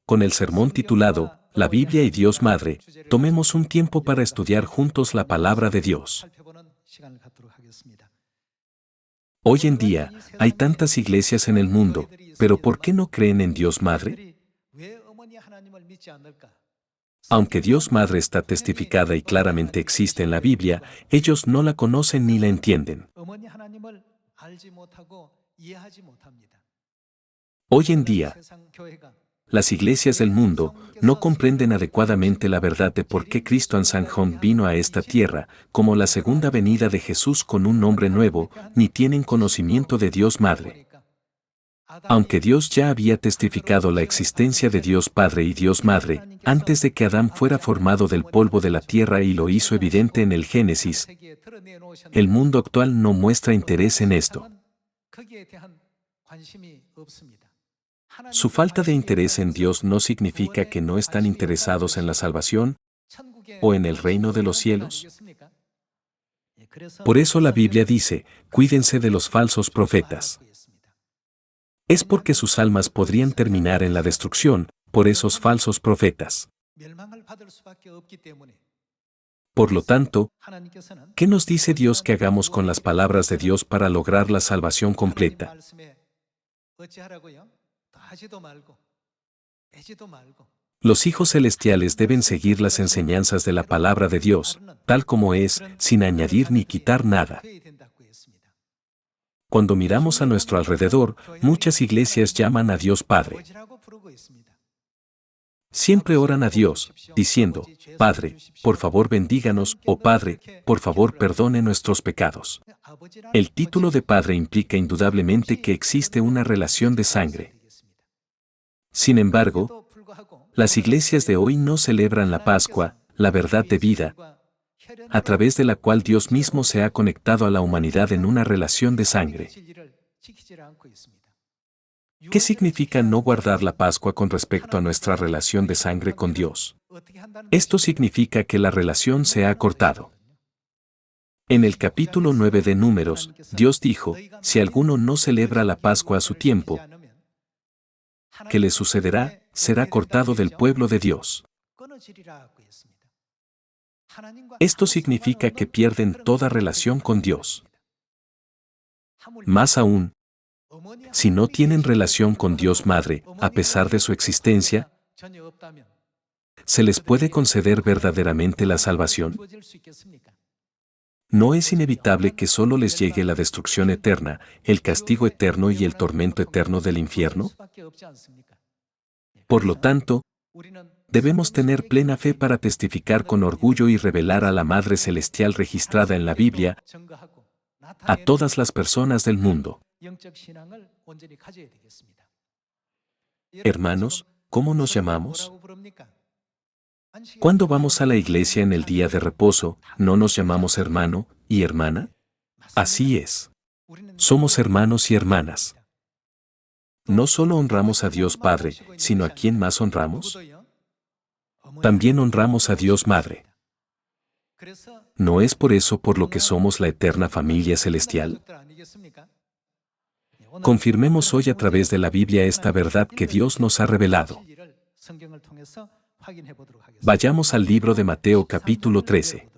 Con el sermón titulado La Biblia y Dios Madre, tomemos un tiempo para estudiar juntos la palabra de Dios. Hoy en día, hay tantas iglesias en el mundo, pero ¿por qué no creen en Dios Madre? Aunque Dios Madre está testificada y claramente existe en la Biblia, ellos no la conocen ni la entienden. Hoy en día, las iglesias del mundo no comprenden adecuadamente la verdad de por qué Cristo Ansanjón vino a esta tierra, como la segunda venida de Jesús con un nombre nuevo, ni tienen conocimiento de Dios Madre. Aunque Dios ya había testificado la existencia de Dios Padre y Dios Madre, antes de que Adán fuera formado del polvo de la tierra y lo hizo evidente en el Génesis, el mundo actual no muestra interés en esto. Su falta de interés en Dios no significa que no están interesados en la salvación o en el reino de los cielos. Por eso la Biblia dice, cuídense de los falsos profetas. Es porque sus almas podrían terminar en la destrucción por esos falsos profetas. Por lo tanto, ¿qué nos dice Dios que hagamos con las palabras de Dios para lograr la salvación completa? Los hijos celestiales deben seguir las enseñanzas de la palabra de Dios, tal como es, sin añadir ni quitar nada. Cuando miramos a nuestro alrededor, muchas iglesias llaman a Dios Padre. Siempre oran a Dios, diciendo, Padre, por favor bendíganos, o Padre, por favor perdone nuestros pecados. El título de Padre implica indudablemente que existe una relación de sangre. Sin embargo, las iglesias de hoy no celebran la Pascua, la verdad de vida, a través de la cual Dios mismo se ha conectado a la humanidad en una relación de sangre. ¿Qué significa no guardar la Pascua con respecto a nuestra relación de sangre con Dios? Esto significa que la relación se ha cortado. En el capítulo 9 de Números, Dios dijo, si alguno no celebra la Pascua a su tiempo, ¿qué le sucederá? Será cortado del pueblo de Dios. Esto significa que pierden toda relación con Dios. Más aún, si no tienen relación con Dios Madre, a pesar de su existencia, ¿se les puede conceder verdaderamente la salvación? ¿No es inevitable que solo les llegue la destrucción eterna, el castigo eterno y el tormento eterno del infierno? Por lo tanto, debemos tener plena fe para testificar con orgullo y revelar a la Madre Celestial registrada en la Biblia a todas las personas del mundo. Hermanos, ¿cómo nos llamamos? Cuando vamos a la iglesia en el día de reposo, ¿no nos llamamos hermano y hermana? Así es. Somos hermanos y hermanas. No solo honramos a Dios Padre, sino ¿a quién más honramos? También honramos a Dios Madre. ¿No es por eso por lo que somos la eterna familia celestial? Confirmemos hoy a través de la Biblia esta verdad que Dios nos ha revelado. Vayamos al libro de Mateo capítulo 13.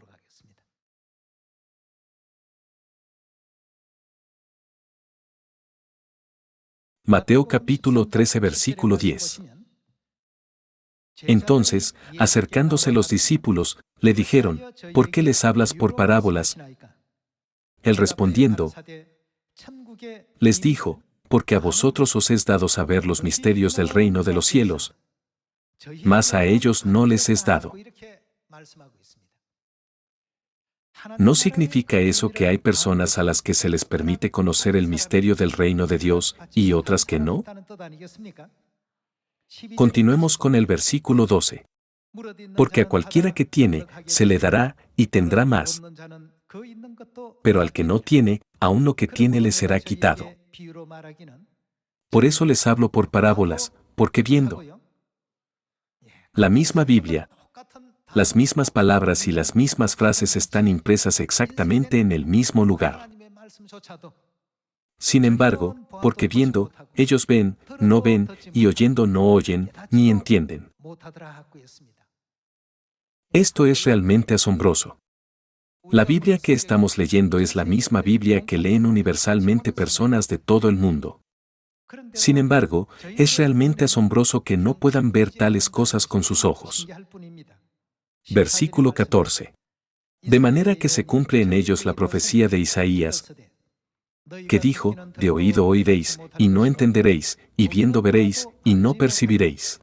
Mateo capítulo 13 versículo 10. Entonces, acercándose los discípulos, le dijeron, ¿por qué les hablas por parábolas? Él respondiendo, les dijo, porque a vosotros os es dado saber los misterios del reino de los cielos, mas a ellos no les es dado. ¿No significa eso que hay personas a las que se les permite conocer el misterio del reino de Dios y otras que no? Continuemos con el versículo 12. Porque a cualquiera que tiene, se le dará y tendrá más. Pero al que no tiene, aun lo que tiene le será quitado. Por eso les hablo por parábolas, porque viendo la misma Biblia, las mismas palabras y las mismas frases están impresas exactamente en el mismo lugar. Sin embargo, porque viendo, ellos ven, no ven, y oyendo no oyen, ni entienden. Esto es realmente asombroso. La Biblia que estamos leyendo es la misma Biblia que leen universalmente personas de todo el mundo. Sin embargo, es realmente asombroso que no puedan ver tales cosas con sus ojos. Versículo 14. De manera que se cumple en ellos la profecía de Isaías, que dijo, de oído oiréis, y no entenderéis, y viendo veréis, y no percibiréis.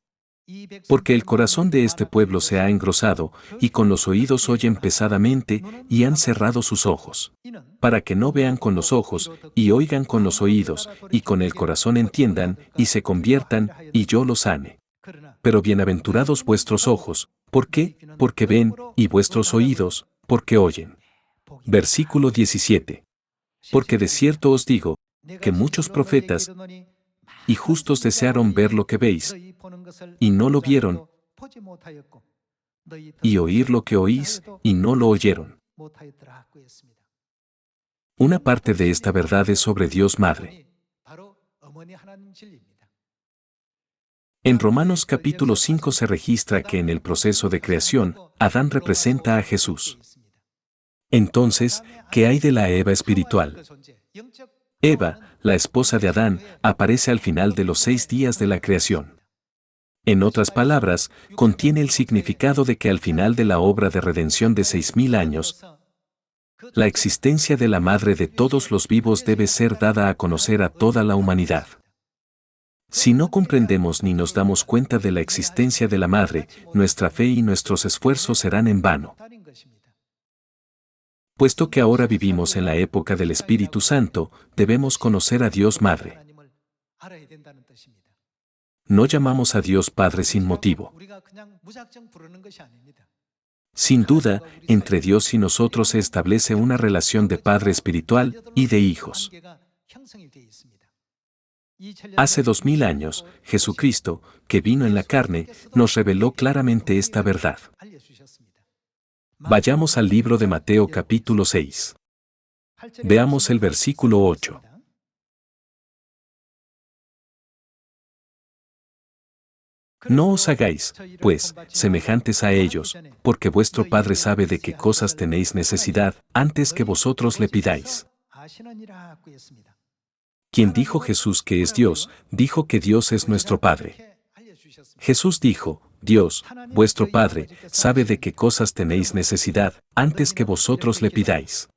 Porque el corazón de este pueblo se ha engrosado, y con los oídos oyen pesadamente, y han cerrado sus ojos. Para que no vean con los ojos, y oigan con los oídos, y con el corazón entiendan, y se conviertan, y yo los sane. Pero bienaventurados vuestros ojos, ¿por qué? Porque ven, y vuestros oídos, porque oyen. Versículo 17. Porque de cierto os digo, que muchos profetas y justos desearon ver lo que veis, y no lo vieron, y oír lo que oís, y no lo oyeron. Una parte de esta verdad es sobre Dios Madre. En Romanos capítulo 5 se registra que en el proceso de creación, Adán representa a Jesús. Entonces, ¿qué hay de la Eva espiritual? Eva, la esposa de Adán, aparece al final de los 6 días de la creación. En otras palabras, contiene el significado de que al final de la obra de redención de 6.000 años, la existencia de la madre de todos los vivos debe ser dada a conocer a toda la humanidad. Si no comprendemos ni nos damos cuenta de la existencia de la madre, nuestra fe y nuestros esfuerzos serán en vano. Puesto que ahora vivimos en la época del Espíritu Santo, debemos conocer a Dios Madre. No llamamos a Dios Padre sin motivo. Sin duda, entre Dios y nosotros se establece una relación de Padre espiritual y de hijos. Hace 2000 años, Jesucristo, que vino en la carne, nos reveló claramente esta verdad. Vayamos al libro de Mateo capítulo 6. Veamos el versículo 8. No os hagáis, pues, semejantes a ellos, porque vuestro Padre sabe de qué cosas tenéis necesidad, antes que vosotros le pidáis. Quien dijo Jesús que es Dios, dijo que Dios es nuestro Padre. Jesús dijo, Dios, vuestro Padre, sabe de qué cosas tenéis necesidad, antes que vosotros le pidáis.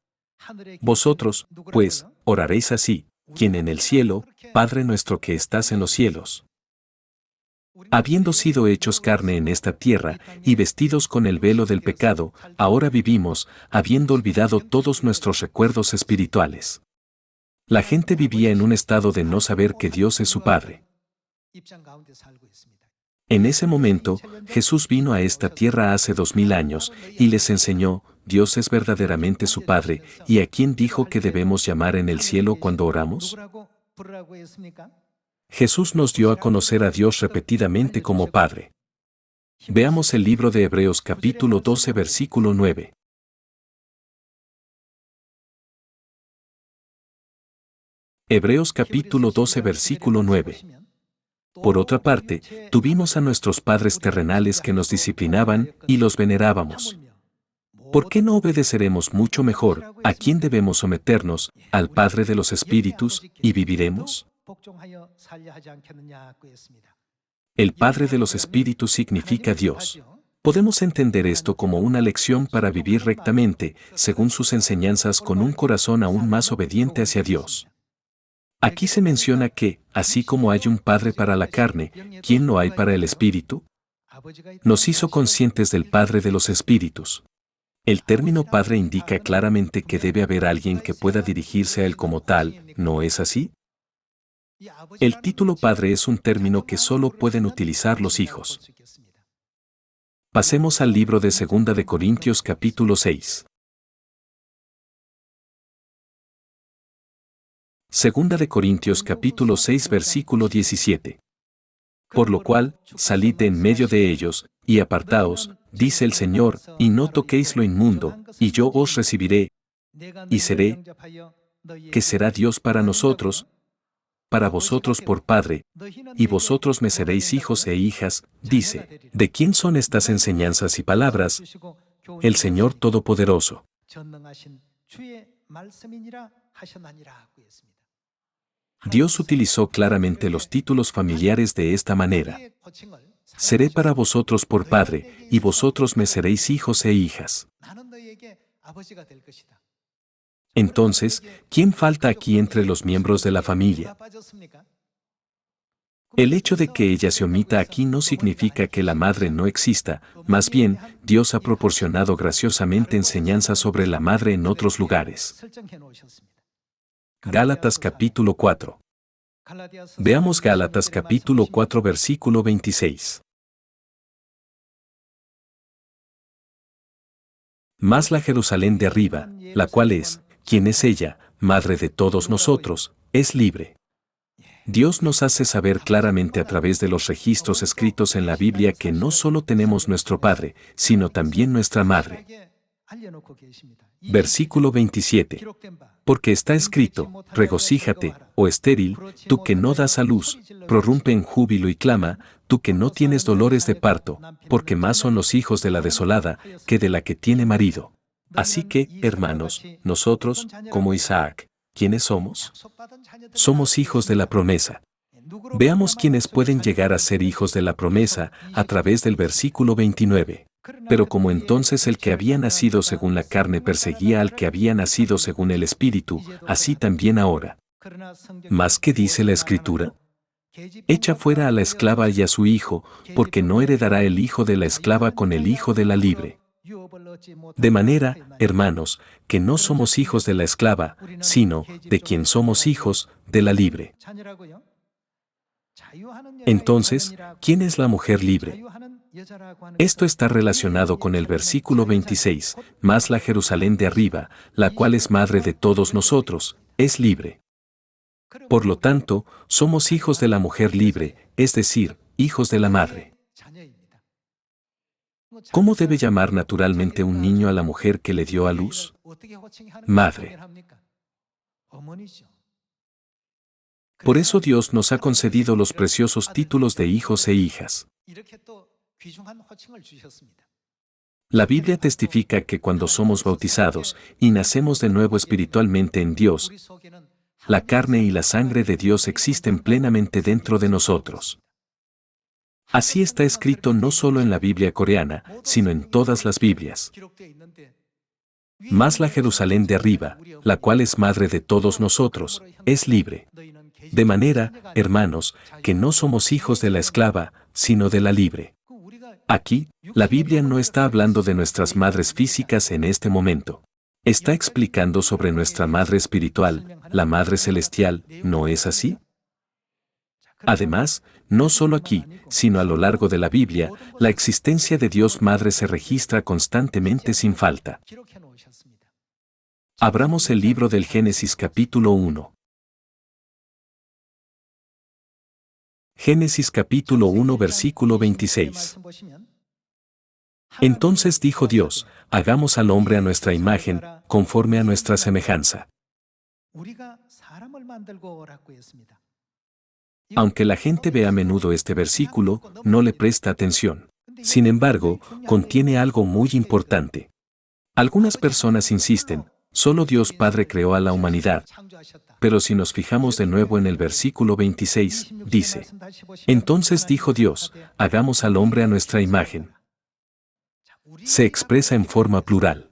Vosotros, pues, oraréis así, quien en el cielo, Padre nuestro que estás en los cielos. Habiendo sido hechos carne en esta tierra, y vestidos con el velo del pecado, ahora vivimos, habiendo olvidado todos nuestros recuerdos espirituales. La gente vivía en un estado de no saber que Dios es su Padre. En ese momento, Jesús vino a esta tierra hace 2000 años, y les enseñó, Dios es verdaderamente su Padre, ¿y a quién dijo que debemos llamar en el cielo cuando oramos? Jesús nos dio a conocer a Dios repetidamente como Padre. Veamos el libro de Hebreos capítulo 12 versículo 9. Hebreos capítulo 12 versículo 9. Por otra parte, tuvimos a nuestros padres terrenales que nos disciplinaban y los venerábamos. ¿Por qué no obedeceremos mucho mejor a quién debemos someternos, al Padre de los Espíritus, y viviremos? El Padre de los Espíritus significa Dios. Podemos entender esto como una lección para vivir rectamente, según sus enseñanzas, con un corazón aún más obediente hacia Dios. Aquí se menciona que, así como hay un Padre para la carne, ¿quién no hay para el Espíritu? Nos hizo conscientes del Padre de los Espíritus. El término Padre indica claramente que debe haber alguien que pueda dirigirse a Él como tal, ¿no es así? El título Padre es un término que solo pueden utilizar los hijos. Pasemos al libro de 2 de Corintios capítulo 6. Segunda de Corintios capítulo 6 versículo 17. Por lo cual, salid de en medio de ellos, y apartaos, dice el Señor, y no toquéis lo inmundo, y yo os recibiré, y seré, que será Dios para nosotros, para vosotros por Padre, y vosotros me seréis hijos e hijas, dice. ¿De quién son estas enseñanzas y palabras? El Señor Todopoderoso. Dios utilizó claramente los títulos familiares de esta manera. Seré para vosotros por Padre, y vosotros me seréis hijos e hijas. Entonces, ¿quién falta aquí entre los miembros de la familia? El hecho de que ella se omita aquí no significa que la madre no exista, más bien, Dios ha proporcionado graciosamente enseñanza sobre la madre en otros lugares. Gálatas capítulo 4. Veamos Gálatas capítulo 4 versículo 26. Mas la Jerusalén de arriba, la cual es, ¿quién es ella?, madre de todos nosotros, es libre. Dios nos hace saber claramente a través de los registros escritos en la Biblia que no solo tenemos nuestro Padre, sino también nuestra Madre. Versículo 27. Porque está escrito, regocíjate, oh estéril, tú que no das a luz, prorrumpe en júbilo y clama, tú que no tienes dolores de parto, porque más son los hijos de la desolada que de la que tiene marido. Así que, hermanos, nosotros, como Isaac, ¿quiénes somos? Somos hijos de la promesa. Veamos quiénes pueden llegar a ser hijos de la promesa a través del versículo 29. Pero como entonces el que había nacido según la carne perseguía al que había nacido según el Espíritu, así también ahora. ¿Más qué dice la Escritura? Echa fuera a la esclava y a su hijo, porque no heredará el hijo de la esclava con el hijo de la libre. De manera, hermanos, que no somos hijos de la esclava, sino, de quien somos hijos, de la libre. Entonces, ¿quién es la mujer libre? Esto está relacionado con el versículo 26, más la Jerusalén de arriba, la cual es madre de todos nosotros, es libre. Por lo tanto, somos hijos de la mujer libre, es decir, hijos de la madre. ¿Cómo debe llamar naturalmente un niño a la mujer que le dio a luz? Madre. Por eso Dios nos ha concedido los preciosos títulos de hijos e hijas. La Biblia testifica que cuando somos bautizados y nacemos de nuevo espiritualmente en Dios, la carne y la sangre de Dios existen plenamente dentro de nosotros. Así está escrito no solo en la Biblia coreana, sino en todas las Biblias. Mas la Jerusalén de arriba, la cual es madre de todos nosotros, es libre. De manera, hermanos, que no somos hijos de la esclava, sino de la libre. Aquí, la Biblia no está hablando de nuestras madres físicas en este momento. Está explicando sobre nuestra madre espiritual, la madre celestial, ¿no es así? Además, no solo aquí, sino a lo largo de la Biblia, la existencia de Dios Madre se registra constantemente sin falta. Abramos el libro del Génesis capítulo 1. Génesis capítulo 1 versículo 26. Entonces dijo Dios, hagamos al hombre a nuestra imagen, conforme a nuestra semejanza. Aunque la gente ve a menudo este versículo, no le presta atención. Sin embargo, contiene algo muy importante. Algunas personas insisten, solo Dios Padre creó a la humanidad. Pero si nos fijamos de nuevo en el versículo 26, dice, entonces dijo Dios, hagamos al hombre a nuestra imagen. Se expresa en forma plural.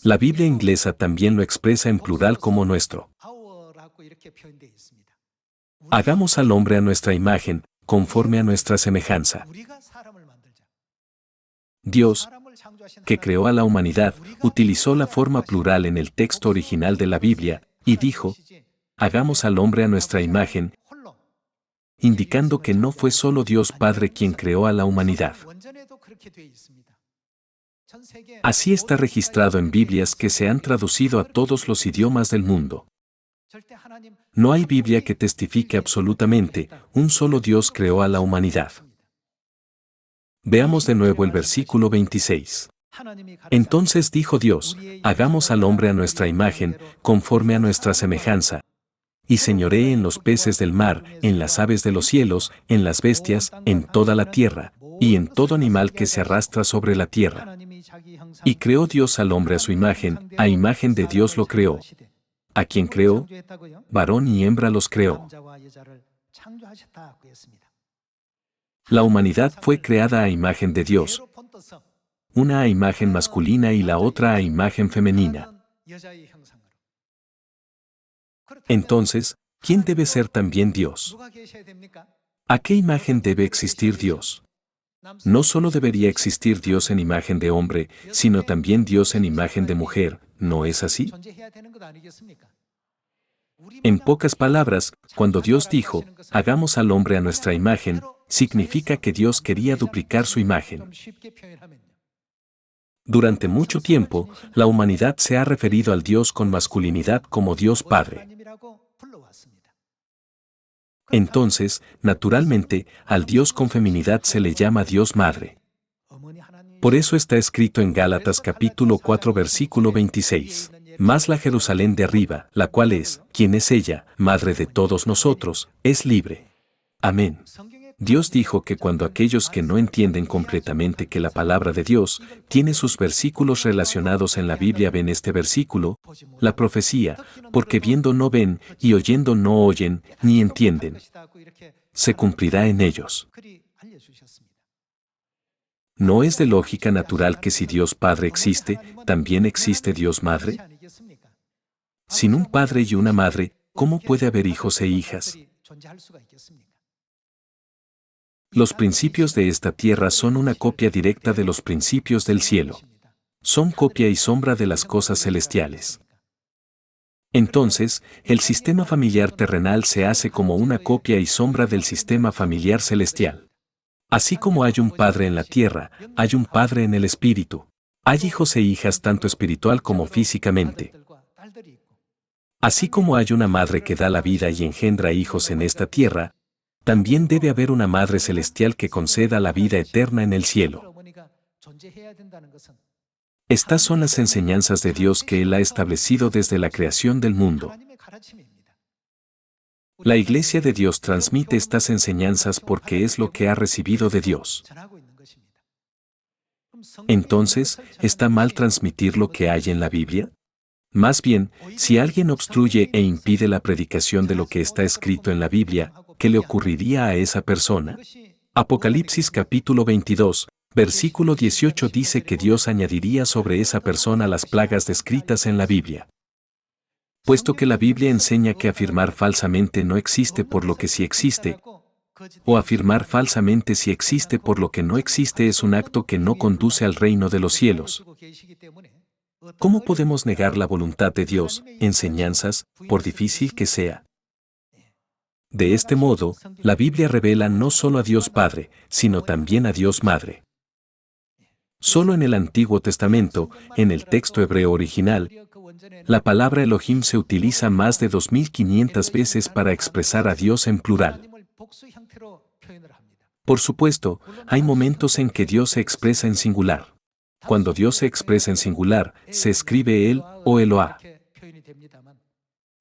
La Biblia inglesa también lo expresa en plural como nuestro. Hagamos al hombre a nuestra imagen, conforme a nuestra semejanza. Dios, que creó a la humanidad, utilizó la forma plural en el texto original de la Biblia, y dijo, hagamos al hombre a nuestra imagen, indicando que no fue solo Dios Padre quien creó a la humanidad. Así está registrado en Biblias que se han traducido a todos los idiomas del mundo. No hay Biblia que testifique absolutamente, un solo Dios creó a la humanidad. Veamos de nuevo el versículo 26. Entonces dijo Dios, hagamos al hombre a nuestra imagen, conforme a nuestra semejanza, y señoree en los peces del mar, en las aves de los cielos, en las bestias, en toda la tierra, y en todo animal que se arrastra sobre la tierra. Y creó Dios al hombre a su imagen, a imagen de Dios lo creó. ¿A quién creó? Varón y hembra los creó. La humanidad fue creada a imagen de Dios, una a imagen masculina y la otra a imagen femenina. Entonces, ¿quién debe ser también Dios? ¿A qué imagen debe existir Dios? No solo debería existir Dios en imagen de hombre, sino también Dios en imagen de mujer, ¿no es así? En pocas palabras, cuando Dios dijo, hagamos al hombre a nuestra imagen, significa que Dios quería duplicar su imagen. Durante mucho tiempo, la humanidad se ha referido al Dios con masculinidad como Dios Padre. Entonces, naturalmente, al Dios con feminidad se le llama Dios Madre. Por eso está escrito en Gálatas capítulo 4 versículo 26. Mas la Jerusalén de arriba, la cual es, ¿quién es ella? Madre de todos nosotros, es libre. Amén. Dios dijo que cuando aquellos que no entienden completamente que la palabra de Dios tiene sus versículos relacionados en la Biblia ven este versículo, la profecía, porque viendo no ven y oyendo no oyen ni entienden, se cumplirá en ellos. ¿No es de lógica natural que si Dios Padre existe, también existe Dios Madre? Sin un padre y una madre, ¿cómo puede haber hijos e hijas? Los principios de esta tierra son una copia directa de los principios del cielo. Son copia y sombra de las cosas celestiales. Entonces, el sistema familiar terrenal se hace como una copia y sombra del sistema familiar celestial. Así como hay un padre en la tierra, hay un padre en el espíritu. Hay hijos e hijas tanto espiritual como físicamente. Así como hay una madre que da la vida y engendra hijos en esta tierra, también debe haber una Madre Celestial que conceda la vida eterna en el cielo. Estas son las enseñanzas de Dios que Él ha establecido desde la creación del mundo. La Iglesia de Dios transmite estas enseñanzas porque es lo que ha recibido de Dios. Entonces, ¿está mal transmitir lo que hay en la Biblia? Más bien, si alguien obstruye e impide la predicación de lo que está escrito en la Biblia, ¿qué le ocurriría a esa persona? Apocalipsis capítulo 22, versículo 18 dice que Dios añadiría sobre esa persona las plagas descritas en la Biblia. Puesto que la Biblia enseña que afirmar falsamente no existe por lo que sí existe, o afirmar falsamente si existe por lo que no existe es un acto que no conduce al reino de los cielos. ¿Cómo podemos negar la voluntad de Dios, enseñanzas, por difícil que sea? De este modo, la Biblia revela no solo a Dios Padre, sino también a Dios Madre. Solo en el Antiguo Testamento, en el texto hebreo original, la palabra Elohim se utiliza más de 2500 veces para expresar a Dios en plural. Por supuesto, hay momentos en que Dios se expresa en singular. Cuando Dios se expresa en singular, se escribe Él o Eloah.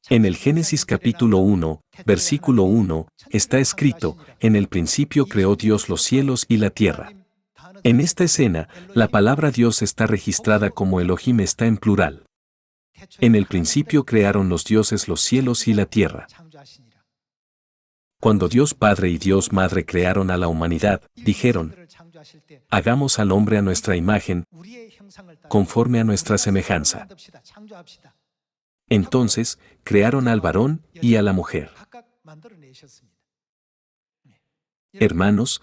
En el Génesis capítulo 1, versículo 1, está escrito, en el principio creó Dios los cielos y la tierra. En esta escena, la palabra Dios está registrada como Elohim está en plural. En el principio crearon los dioses los cielos y la tierra. Cuando Dios Padre y Dios Madre crearon a la humanidad, dijeron, hagamos al hombre a nuestra imagen, conforme a nuestra semejanza. Entonces, crearon al varón y a la mujer. Hermanos,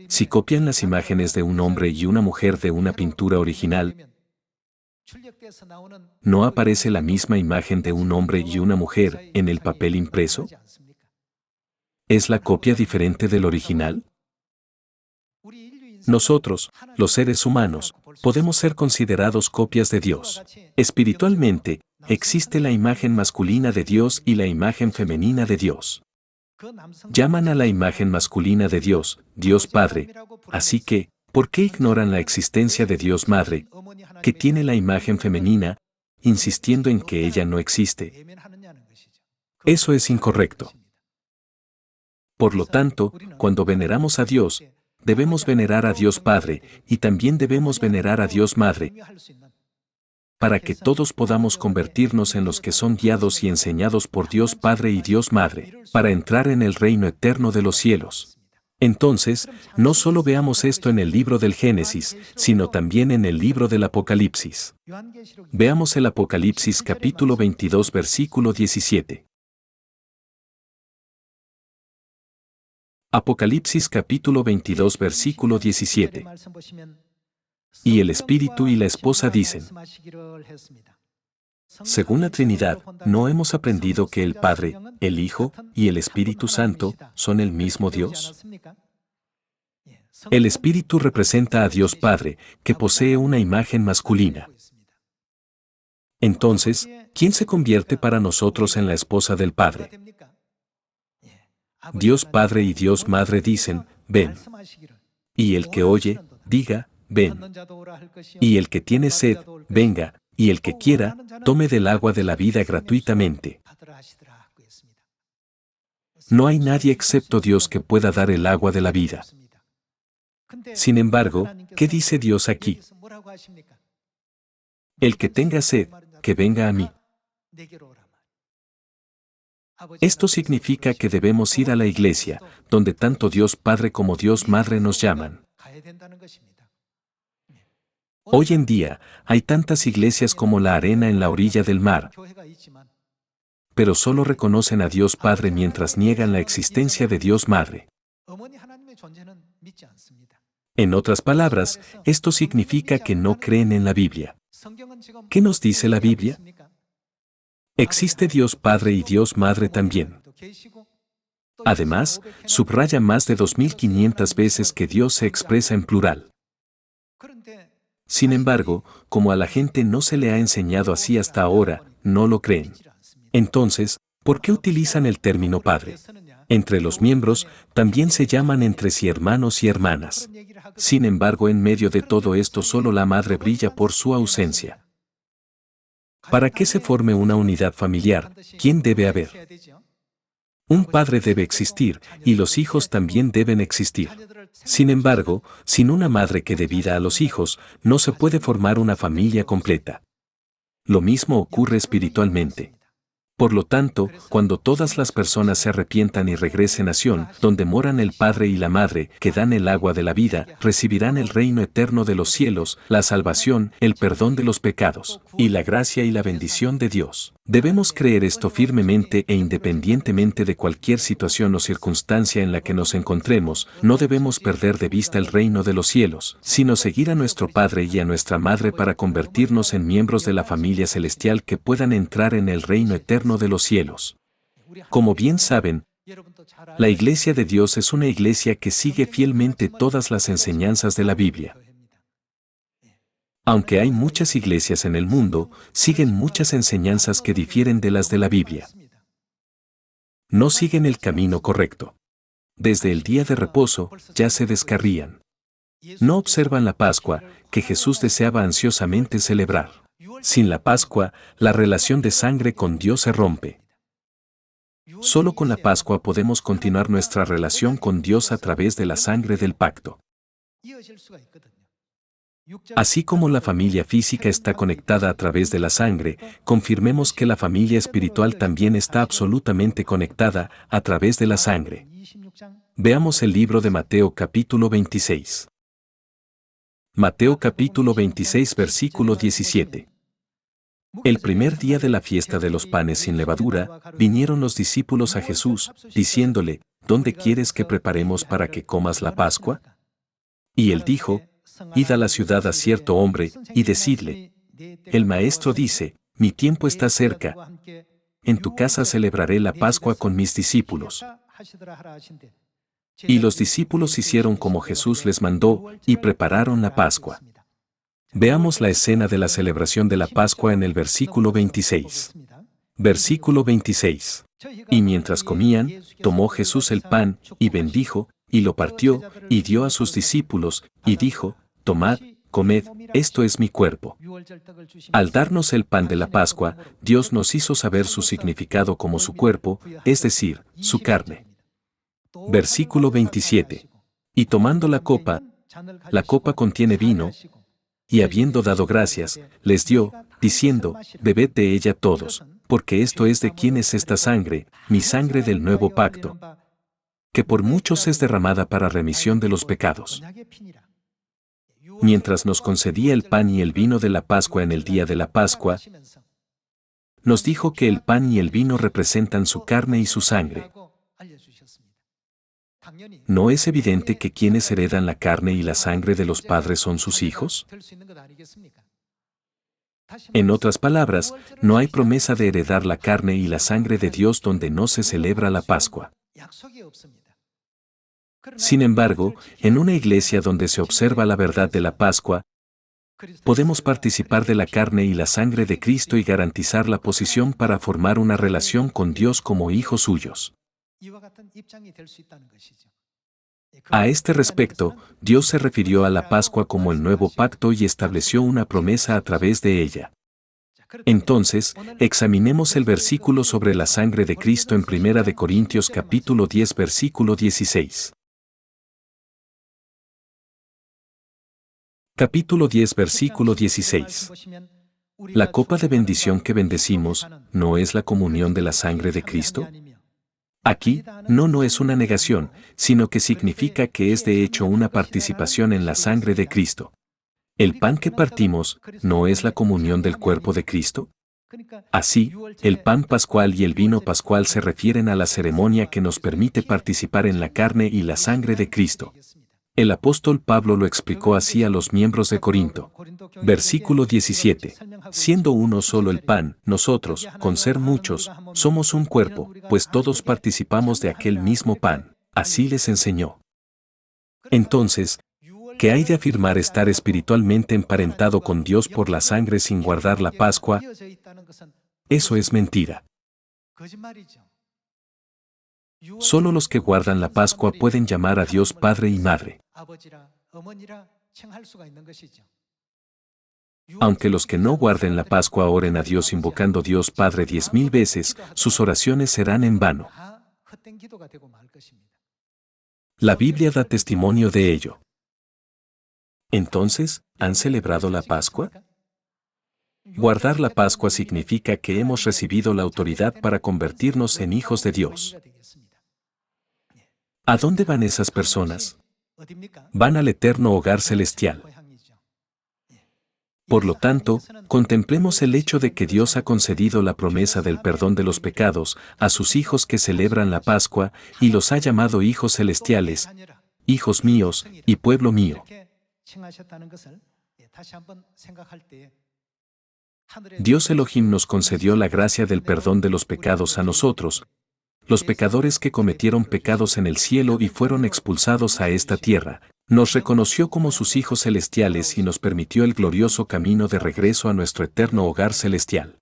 si copian las imágenes de un hombre y una mujer de una pintura original, ¿no aparece la misma imagen de un hombre y una mujer en el papel impreso? ¿Es la copia diferente del original? Nosotros, los seres humanos, podemos ser considerados copias de Dios. Espiritualmente, existe la imagen masculina de Dios y la imagen femenina de Dios. Llaman a la imagen masculina de Dios, Dios Padre, así que, ¿por qué ignoran la existencia de Dios Madre, que tiene la imagen femenina, insistiendo en que ella no existe? Eso es incorrecto. Por lo tanto, cuando veneramos a Dios, debemos venerar a Dios Padre y también debemos venerar a Dios Madre, para que todos podamos convertirnos en los que son guiados y enseñados por Dios Padre y Dios Madre, para entrar en el reino eterno de los cielos. Entonces, no solo veamos esto en el libro del Génesis, sino también en el libro del Apocalipsis. Veamos el Apocalipsis capítulo 22 versículo 17. Apocalipsis capítulo 22 versículo 17. Y el Espíritu y la esposa dicen: según la Trinidad, ¿no hemos aprendido que el Padre, el Hijo y el Espíritu Santo son el mismo Dios? El Espíritu representa a Dios Padre, que posee una imagen masculina. Entonces, ¿quién se convierte para nosotros en la esposa del Padre? Dios Padre y Dios Madre dicen: ven. Y el que oye, diga: ven. Y el que tiene sed, venga, y el que quiera, tome del agua de la vida gratuitamente. No hay nadie excepto Dios que pueda dar el agua de la vida. Sin embargo, ¿qué dice Dios aquí? El que tenga sed, que venga a mí. Esto significa que debemos ir a la iglesia, donde tanto Dios Padre como Dios Madre nos llaman. Hoy en día, hay tantas iglesias como la arena en la orilla del mar, pero solo reconocen a Dios Padre mientras niegan la existencia de Dios Madre. En otras palabras, esto significa que no creen en la Biblia. ¿Qué nos dice la Biblia? Existe Dios Padre y Dios Madre también. Además, subraya más de 2500 veces que Dios se expresa en plural. Sin embargo, como a la gente no se le ha enseñado así hasta ahora, no lo creen. Entonces, ¿por qué utilizan el término Padre? Entre los miembros, también se llaman entre sí hermanos y hermanas. Sin embargo, en medio de todo esto solo la madre brilla por su ausencia. Para que se forme una unidad familiar, ¿quién debe haber? Un padre debe existir, y los hijos también deben existir. Sin embargo, sin una madre que dé vida a los hijos, no se puede formar una familia completa. Lo mismo ocurre espiritualmente. Por lo tanto, cuando todas las personas se arrepientan y regresen a Sión, donde moran el Padre y la Madre, que dan el agua de la vida, recibirán el reino eterno de los cielos, la salvación, el perdón de los pecados, y la gracia y la bendición de Dios. Debemos creer esto firmemente e independientemente de cualquier situación o circunstancia en la que nos encontremos, no debemos perder de vista el reino de los cielos, sino seguir a nuestro Padre y a nuestra Madre para convertirnos en miembros de la familia celestial que puedan entrar en el reino eterno de los cielos. Como bien saben, la Iglesia de Dios es una iglesia que sigue fielmente todas las enseñanzas de la Biblia. Aunque hay muchas iglesias en el mundo, siguen muchas enseñanzas que difieren de las de la Biblia. No siguen el camino correcto. Desde el día de reposo, ya se descarrían. No observan la Pascua, que Jesús deseaba ansiosamente celebrar. Sin la Pascua, la relación de sangre con Dios se rompe. Solo con la Pascua podemos continuar nuestra relación con Dios a través de la sangre del pacto. Así como la familia física está conectada a través de la sangre, confirmemos que la familia espiritual también está absolutamente conectada a través de la sangre. Veamos el libro de Mateo capítulo 26. Mateo capítulo 26 versículo 17. El primer día de la fiesta de los panes sin levadura, vinieron los discípulos a Jesús, diciéndole: ¿Dónde quieres que preparemos para que comas la Pascua? Y él dijo: Id a la ciudad a cierto hombre, y decidle: el maestro dice, mi tiempo está cerca. En tu casa celebraré la Pascua con mis discípulos. Y los discípulos hicieron como Jesús les mandó, y prepararon la Pascua. Veamos la escena de la celebración de la Pascua en el versículo 26. Versículo 26. Y mientras comían, tomó Jesús el pan, y bendijo, y lo partió, y dio a sus discípulos, y dijo: Tomad, comed, esto es mi cuerpo. Al darnos el pan de la Pascua, Dios nos hizo saber su significado como su cuerpo, es decir, su carne. Versículo 27. Y tomando la copa contiene vino, y habiendo dado gracias, les dio, diciendo, bebed de ella todos, porque esto es de quien es esta sangre, mi sangre del nuevo pacto, que por muchos es derramada para remisión de los pecados. Mientras nos concedía el pan y el vino de la Pascua en el día de la Pascua, nos dijo que el pan y el vino representan su carne y su sangre. ¿No es evidente que quienes heredan la carne y la sangre de los padres son sus hijos? En otras palabras, no hay promesa de heredar la carne y la sangre de Dios donde no se celebra la Pascua. Sin embargo, en una iglesia donde se observa la verdad de la Pascua, podemos participar de la carne y la sangre de Cristo y garantizar la posición para formar una relación con Dios como hijos suyos. A este respecto, Dios se refirió a la Pascua como el nuevo pacto y estableció una promesa a través de ella. Entonces, examinemos el versículo sobre la sangre de Cristo en 1 Corintios capítulo 10 versículo 16. Capítulo 10 versículo 16. La copa de bendición que bendecimos, ¿no es la comunión de la sangre de Cristo? Aquí, no es una negación, sino que significa que es de hecho una participación en la sangre de Cristo. ¿El pan que partimos, no es la comunión del cuerpo de Cristo? Así, el pan pascual y el vino pascual se refieren a la ceremonia que nos permite participar en la carne y la sangre de Cristo. El apóstol Pablo lo explicó así a los miembros de Corinto. Versículo 17. Siendo uno solo el pan, nosotros, con ser muchos, somos un cuerpo, pues todos participamos de aquel mismo pan. Así les enseñó. Entonces, ¿qué hay de afirmar estar espiritualmente emparentado con Dios por la sangre sin guardar la Pascua? Eso es mentira. Solo los que guardan la Pascua pueden llamar a Dios Padre y Madre. Aunque los que no guarden la Pascua oren a Dios invocando Dios Padre 10,000 veces, sus oraciones serán en vano. La Biblia da testimonio de ello. Entonces, ¿han celebrado la Pascua? Guardar la Pascua significa que hemos recibido la autoridad para convertirnos en hijos de Dios. ¿A dónde van esas personas? Van al eterno hogar celestial. Por lo tanto, contemplemos el hecho de que Dios ha concedido la promesa del perdón de los pecados a sus hijos que celebran la Pascua y los ha llamado hijos celestiales, hijos míos y pueblo mío. Dios Elohim nos concedió la gracia del perdón de los pecados a nosotros, los pecadores que cometieron pecados en el cielo y fueron expulsados a esta tierra. Nos reconoció como sus hijos celestiales y nos permitió el glorioso camino de regreso a nuestro eterno hogar celestial.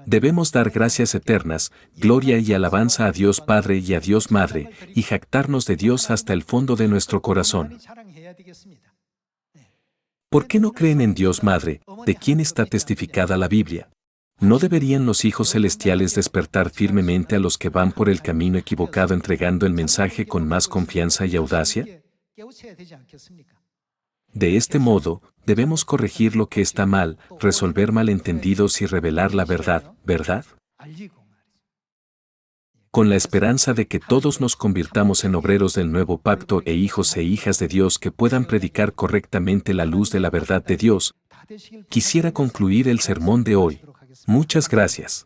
Debemos dar gracias eternas, gloria y alabanza a Dios Padre y a Dios Madre, y jactarnos de Dios hasta el fondo de nuestro corazón. ¿Por qué no creen en Dios Madre, de quien está testificada la Biblia? ¿No deberían los hijos celestiales despertar firmemente a los que van por el camino equivocado entregando el mensaje con más confianza y audacia? De este modo, debemos corregir lo que está mal, resolver malentendidos y revelar la verdad, ¿verdad? Con la esperanza de que todos nos convirtamos en obreros del nuevo pacto e hijos e hijas de Dios que puedan predicar correctamente la luz de la verdad de Dios, quisiera concluir el sermón de hoy. Muchas gracias.